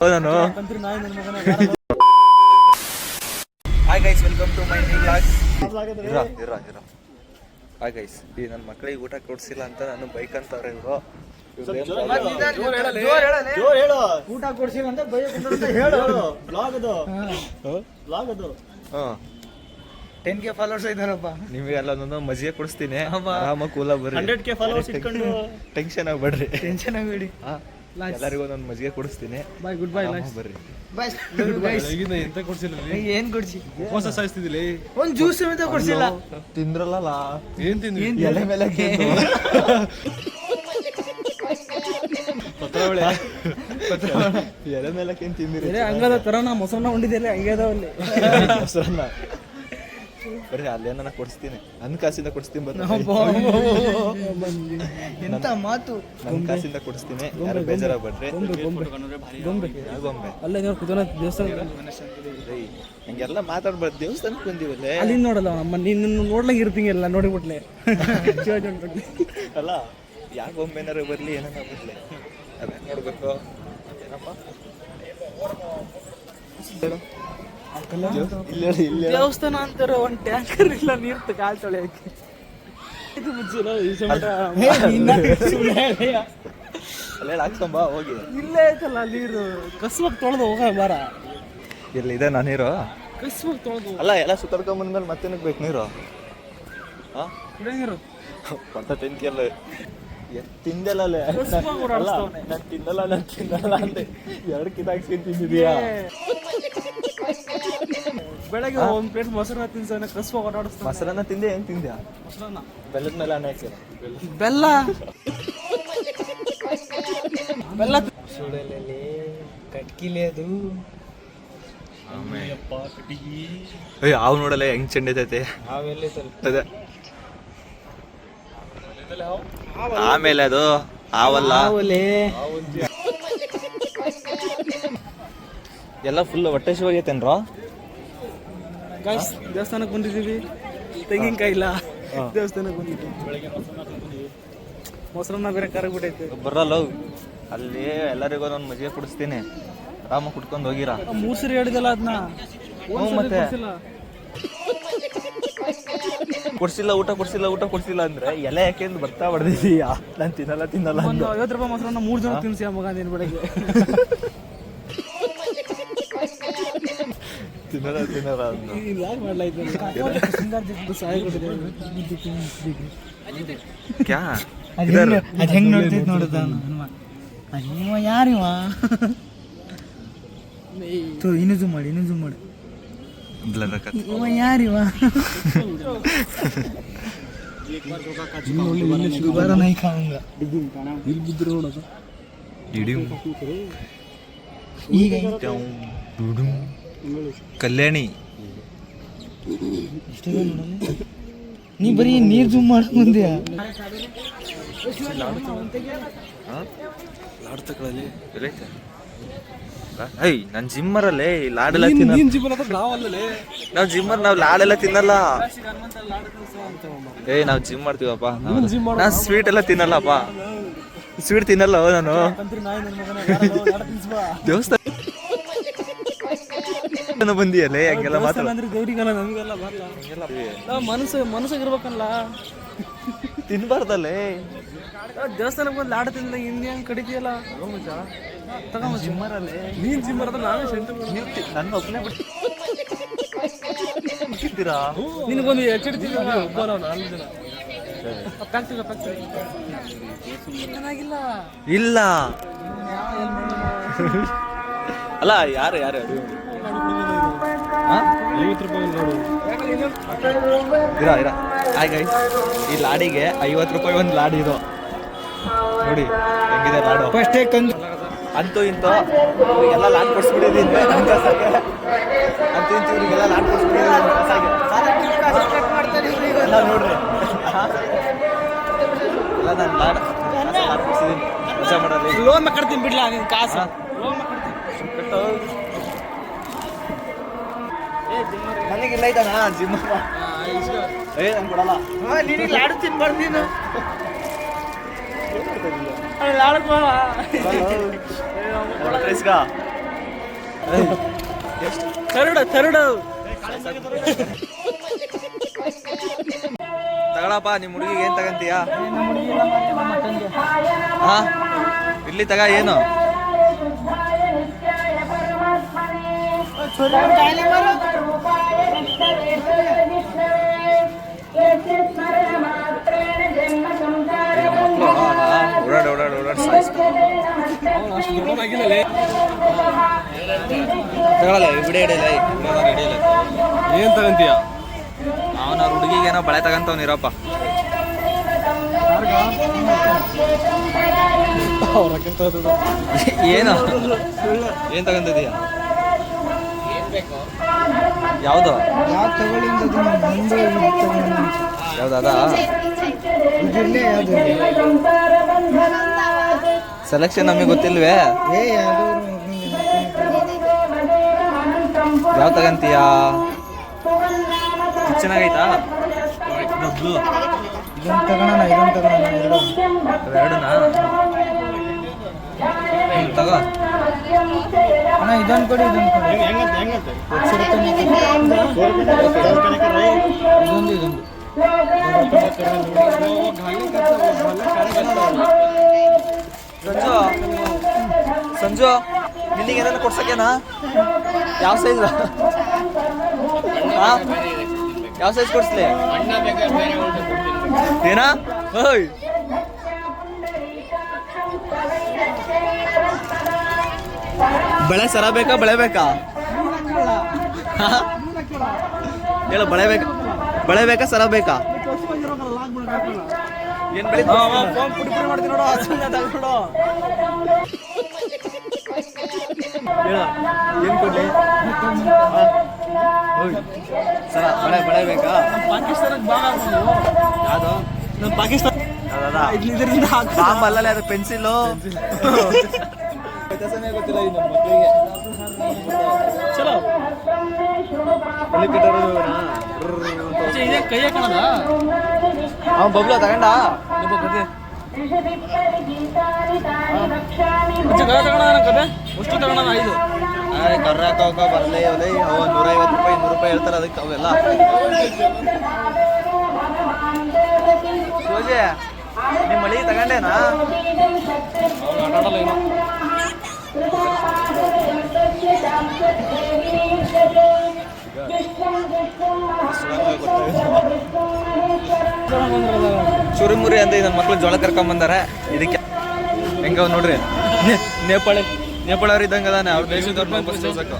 ನಾನು hi guys, welcome to my new blog. Hi guys, ಈ ನನ್ನ ಮಕ್ಕಳಿಗೆ ಊಟ ಕೊಡ್ಸಿಲ್ಲ ಅಂತ ನಾನು ಬೈಕ್ ಅಂತವ್ರೆ ಇವರು. ಊಟ ಕೊಡ್ಸಿಲ್ಲ ಅಂತ ಹೇಳು. 10K followers ಇದಾರಪ್ಪ. ನಿಮಗೆಲ್ಲ ಮಜ್ಜಿಗೆ ಕೊಡಿಸ್ತೀನಿ, ಆರಾಮಾಗಿ ಕೂಲ ಬರ್ರಿ. 100K ಫಾಲೋವರ್ಸ್ ಇಟ್ಕೊಂಡು ಟೆನ್ಷನ್ ಆಗಬೇಡಿ. ಎಲ್ಲರಿಗೂ ನಾನು ಮಜ್ಜಿಗೆ ಕೊಡಿಸ್ತೀನಿ. ಬಾಯ್, ಗುಡ್ ಬೈ. ಬರ್ರಿ. ಎಂತ ಕೊಡ್ಸಿಲ್ಲ, ಏನ್ ಕೊಡ್ಸಿ ಹೊಸ ಸಾಯಿಸ್ತಿದ್ದಿಲ್ಲ, ಒಂದ್ ಜ್ಯೂಸ್ ಸಮೇತ ಕೊಡ್ಸಿಲ್ಲ. ತಿಂದ್ರಲ್ಲ, ಏನ್ ತಿಂದ್ರಿ? ಎಲೆ ಮೇಲೆ ಎಲೆ ಮೇಲೆ ಏನ್ ತಿಂದಿರಿ? ಹಂಗದ ತರ ನಾ ಮೊಸರನ್ನ ಉಂಡಿದ್ದೆಲ್ಲ ಹಂಗದಾವಲ್ಲಿ ಮೊಸರನ್ನ ಬರ್ರಿ, ಅಲ್ಲೇನ ಕೊಡಿಸ್ತೀನಿ. ನನ್ನ ಕಾಸಿಂದ ಕೊಡಿಸ್ತೀನಿ ಬರ್ರಿ. ಎಂತ ಮಾತು. ನನ್ನ ಕಾಸಿಂದ ಕೊಡಿಸ್ತೀನಿ, ಯಾರು ಬೇಜಾರಾಗ್ಬೇಡ್ರಿ. ಗೊಂಬೆ ಅಲ್ಲ ದೇವಸ್ಥಾನ ಹಂಗೆಲ್ಲ ಮಾತಾಡ್ಬಾರ್ದು. ದೇವಸ್ಥಾನಕ್ಕೆ ಬಂದಿವಲ್ಲೇ, ಅಲ್ಲಿ ನೋಡಲ್ಲ ನಿನ್ನ ನೋಡ್ಲಂಗ ಇರ್ತೀಂಗೆಲ್ಲ ನೋಡಿಬಿಟ್ಲೆ. ಅಲ್ಲ, ಯಾವ ಗೊಂಬೆನಾರು ಬರ್ಲಿ, ಏನಾರ ಬರ್ಲಿ, ಅದೇ ನೋಡ್ಬೇಕು. ಏನಪ್ಪ ದೇವಸ್ಥಾನ ಅಂತಾರೆ, ಒಂದ್ ಟ್ಯಾಂಕರ್ ಇಲ್ಲ ನೀರು ಕಾಲ್ ತೊಳೆಯಕ್ಕೆ. ಇದು ಮುಚ್ಚಿಲ್ಲ ಅಲ್ಲೇ ಹಾಕ್ಕೊಂಬ ಹೋಗಿ. ಇಲ್ಲೇ ಐತಲ್ಲ ನೀರು, ಕಸ್ವಾಗಿ ತೊಳೆದು ಹೋಗ ಬಾರ. ಇಲ್ಲಿದೆ ನಾ ನೀರು, ಕಸ್ವಾಗಿ ತೊಳೆದು. ಅಲ್ಲ, ಎಲ್ಲ ಸುತ್ತಾಡ್ಕೊಂಡ್ ಬಂದ್ಮೇಲೆ ಮತ್ತೇನಕ್ಕೆ ಬೇಕು ನೀರು? ನೀರು ಮತ್ತೆ ಟೆನ್ಕಿಯಲ್ಲ ತಿಂದಲ್ಲ. ನಾನು ತಿನ್ನಲ್ಲ ಅಂತ 2 ಕಿತಾಕ್ಸ್ಕೊಂಡು ತಿಂದಿದ್ಯಾ? ಬೆಳಗ್ಗೆ ಒಂದ್ ಪ್ಲೇಟ್ ಮೊಸರನ್ನ ತಿನ್ಸೋಣ, ಕಸ್ವಾಗಿ ಓಡಾಡಿಸ್ತಾನೆ. ಮೊಸರನ್ನ ತಿಂದೆ? ಏನ್ ತಿಂದ್ಯಾ? ಮೊಸರನ್ನ ಬೆಲ್ಲದ ಮೇಲೆ ಅನ್ನ ಹಾಕ್ಸಿರ. ಬೆಲ್ಲ ಸುಡಲಲ್ಲಿ ಕಟ್ಕಿಲೆ ಅದು. ಹಾವು ನೋಡಲ್ಲ ಹೆಂಗ್ ಚೆಂಡೈತೈತೆ. ಅದೇ ಆಮೇಲೆ ಅದು ಹಾವಲ್ಲ, ಎಲ್ಲ ಫುಲ್ ಹೊಟ್ಟೆ ಶಿವಾಗೈತೇನ್ರ. ದೇವಸ್ಥಾನಕ್ಕೆ ಬಂದಿದ್ದೀವಿ, ತೆಂಗಿನಕಾಯಿ ಇಲ್ಲ. ದೇವಸ್ಥಾನಕ್ಕೆ ಬಂದಿದ್ದೀವಿ, ಬೆಳಗ್ಗೆ ಮೊಸರನ್ನ ಬೇರೆ ಕರಗ್ಬಿಟ್ಟೈತೆ. ಬರಲ್ಲ, ಅಲ್ಲಿ ಎಲ್ಲರಿಗೂ ನಾನು ಮಜ್ಜಿಗೆ ಕುಡಿಸ್ತೀನಿ, ಆರಾಮಾಗಿ ಕುಟ್ಕೊಂಡು ಹೋಗಿರ. 3 ಸರಿ ಹೇಳಿದಲ್ಲ ಅದನ್ನ. ಮತ್ತೆ ಕೊಡ್ಸಿಲ್ಲ, ಊಟ ಕೊಡ್ಸಿಲ್ಲ ಅಂದ್ರೆ ಎಲೆ ಯಾಕೆಂದು ಬರ್ತಾ ಬಡ್ದಿದೀಯಾ? ನಾನು ತಿನ್ನಲ್ಲ 50 ರೂಪಾಯಿ ಮೊಸರನ್ನ 3 ಜನ ತಿನ್ಸಿ ಮಗ ನೀನು ಬೆಳಗ್ಗೆ. ತಿನ್ನಲ್ಲ ಅದ್ ಹೆಂಗ್ ನೋಡ್ತೈತಿ ನೋಡುದ. ಅಯ್ಯವ ಯಾರಿವ? ಇನ್ನೂ ಜೂಮ್ ಮಾಡಿ. ಇವ ಯಾರಿವ? ಈಗ ಕಲ್ಯಾಣಿ ನೀ ಬರೀ ನೀರ್ ಜೂಮ್ ಮಾಡಕ್ ಬಂದ್ಯಾ? ನನ್ ಜಿಮ್ಮರಲ್ಲೇ ಲಾಡೆಲ್ಲ ತಿನ್ನಲ್ಲ. ನಾವ್ ಜಿಮ್ಮರ್, ನಾವ್ ಲಾಡೆಲ್ಲ ತಿನ್ನಲ್ಲ. ನಾವ್ ಜಿಮ್ ಮಾಡ್ತೀವಪ್ಪ. ನಾನ್ ಸ್ವೀಟ್ ಎಲ್ಲ ತಿನ್ನಲ್ಲಪ್ಪ, ಸ್ವೀಟ್ ತಿನ್ನಲ್ಲ ನಾನು. ದೇವಸ್ಥಾನ ಬಂದಿಯಲ್ಲೇ ಹಂಗೆಲ್ಲ ಮಾತಾಡ. ಗೌರಿಗಲ್ಲ ನಮಗೆಲ್ಲ ಮನಸ್ಸಾಗಿರ್ಬೇಕಲ್ಲ, ತಿನ್ಬಾರ್ದಲ್ಲೇ. ದೇವಸ್ಥಾನಕ್ಕೆ ಬಂದು ಲಾಡ ತಿಂದ ಹಿಂದೆ ಕಡಿತೀಯಲ್ಲ. ಜಿಮ್ಮರಲ್ಲೇ ನೀನ್ ಜಿಮ್ಮರ್ ನಾನು ನನ್ನ ಒಬ್ಬನೇ ಬಿಡ್ತೀರಾ? ನಿನಗೊಂದು ಎಚ್ಚಿಡ್ತೀವಿ ಒಬ್ಬ ನಾವು 4 ಜನ ಚೆನ್ನಾಗಿಲ್ಲ. ಇಲ್ಲ ಅಲ್ಲ, ಯಾರು 50 ರೂಪಾಯಿ ನೋಡು. ಇರ ಹಾಯ್ ಗೈಸ್, ಈ ಲಾಡಿಗೆ 50 ರೂಪಾಯಿ ಒಂದು ಲಾಡಿ ಇದು ನೋಡಿ ಹೆಂಗಿದೆ ಲಾಡು. ಫಸ್ಟೇ ಅಂತೂ ಇಂತೂ ಇವರಿಗೆಲ್ಲ ಲಾಡ್ ಕೊಡ್ಸ್ಬಿಟ್ಟಿದ್ದೀನಿ. ಅಂತೂ ಇಂತೂ ಇವರಿಗೆಲ್ಲ ಲಾಡ್ ಕೊಡ್ಸ್ಬಿಟ್ಟಿದ್ದೀನಿ. ಎಲ್ಲ ನೋಡ್ರಿ, ಎಲ್ಲ ನಾನು ಲಾಡ್ ಕೊಡ್ಸಿದ್ದೀನಿ. ಮಜಾ ಮಾಡಲಿ. ಲೋನ್ ಮಾಡ್ತೀನಿ ಬಿಡ್ಲಾ ನಿನ್ ಕಾಸು. ನನಗಿಲ್ಲ ಇದ್ದಾನ ಜಿಮ್. ನಂಗೆ ಕೊಡಲ್ಲ. ನೀನು ಲಾಡು ತಿನ್ಬಾರ್ದು ನೀನು. ಲಾಡಕ್ ಎಷ್ಟು ತರುಡು ತಗೊಳಪ್ಪ ನಿಮ್ಮ ಹುಡುಗಿಗೆ ಏನ್ ತಗಂತೀಯಾ? ನಮ್ಮ ಹುಡುಗಿ ಇಲ್ಲ ಮಾರ್ರೆ, ನಮ್ಮ ಅಕ್ಕಂಗೆ. ಹಾ ಇರ್ಲಿ ತಗ ಏನು ಓಡಾಡಿ ಓಡಾಡಿ ಓಡಾಡಿ ತಗೊಳಲ್ಲ ವಿಡಿಯೋ ಹಿಡಿಯಲ್ಲ ಹಿಡಿಯಲ್ಲ ಏನ್ ತಗಂತೀಯ? ಅವನ ಹುಡುಗಿಗೆ ಏನೋ ಬಳೆ ತಗಂತವ್ನಿರಪ್ಪ. ಏನು ಏನ್ ತಗಂತಿದೀಯ? ಯಾವ್ದು ಯಾವ್ದು ತಗೊಳ್ಳಿ ಯಾವ್ದದ ಇದಿರ್ಲಿ ಯಾವ್ದು ಸೆಲೆಕ್ಷನ್ ನಮಗೆ ಗೊತ್ತಿಲ್ವೇ? ಯಾವ ತಗಂತೀಯ? ಚೆನ್ನಾಗೈತಾ? ಡಬ್ಲು ಇದೊಂದು ತಗೋಣ ಎರಡನಾ ತಗೋ ಅಣ್ಣ ಇದೊಂದು ಕೊಡಿ ಇದೊಂದು ಸಂಜು ಸಂಜು ನಿನಗೆ ಏನಾದ್ರು ಕೊಡ್ಸಕ್ಕೇನಾ? ಯಾವ ಸೈಜ್ ಯಾವ ಸೈಜ್ ಕೊಡ್ಸ್ಲಿ? ಏನಾ? ಓಯ್ ಬಳೆ ಸರ ಬೇಕಾ ಬಳೆ ಬೇಕಾ? ಹೇಳು ಬಳೆ ಬೇಕಾ ಬಳೆ ಬೇಕಾ ಸರ ಬೇಕಾ? ಏನ್ ಬೆಳೆ ಪುಡಿ ಪುಡಿ ಮಾಡ್ತೀನಿ ನೋಡು ನೋಡು ಹೇಳ ಏನ್ ಕೊಡ್ಲಿ? ಸರ ಬಳೆ ಬಳೆ ಬೇಕಾ? ಪಾಕಿಸ್ತಾನಕ್ಕೆ ಬಾಗ ಯಾವ್ದು? ನಮ್ಮ ಪಾಕಿಸ್ತಾನ ಇದರಿಂದ ಬಾಂಬ್ ಅಲ್ಲಲ್ಲಿ ಅದು ಪೆನ್ಸಿಲು ಗೊತ್ತಿಲ್ಲ ಈ ನಮ್ಮ ಮಕ್ಕಳಿಗೆ. ಚಲೋ ಇದೇ ಕೈ ಹಾಕೋಣ ಅವ್ನು ಬಬ್ಲು ತಗೊಂಡ ಕತೆ ಅಷ್ಟು ತಗೋಣ 5 ಕರ್ರ ಹಾಕೋಕ ಬರಲೇ ಅವಲೇ ಅವ 150 ರೂಪಾಯಿ 100 ರೂಪಾಯಿ ಹೇಳ್ತಾರೆ ಅದಕ್ಕೆ ಅವೆಲ್ಲ. ಸೋಜೆ ನಿಮ್ಮ ಮಳಿ ತಗೊಂಡೇನಾ? ಚುರುಮುರಿ ಅಂತ ನನ್ನ ಮಕ್ಳು ಜೋಳ ಕರ್ಕೊಂಬಂದಾರೆ. ಇದಕ್ಕೆ ಹೆಂಗ ನೋಡ್ರಿ ನೇಪಾಳ ಅವ್ರು ಇದ್ದಂಗೆ ಅದಾನೆ ಅವ್ರ ದೇಶದವ್ರನ್ನ ವಾಪಸ್ ತೋರ್ಸಕ್ಕೆ.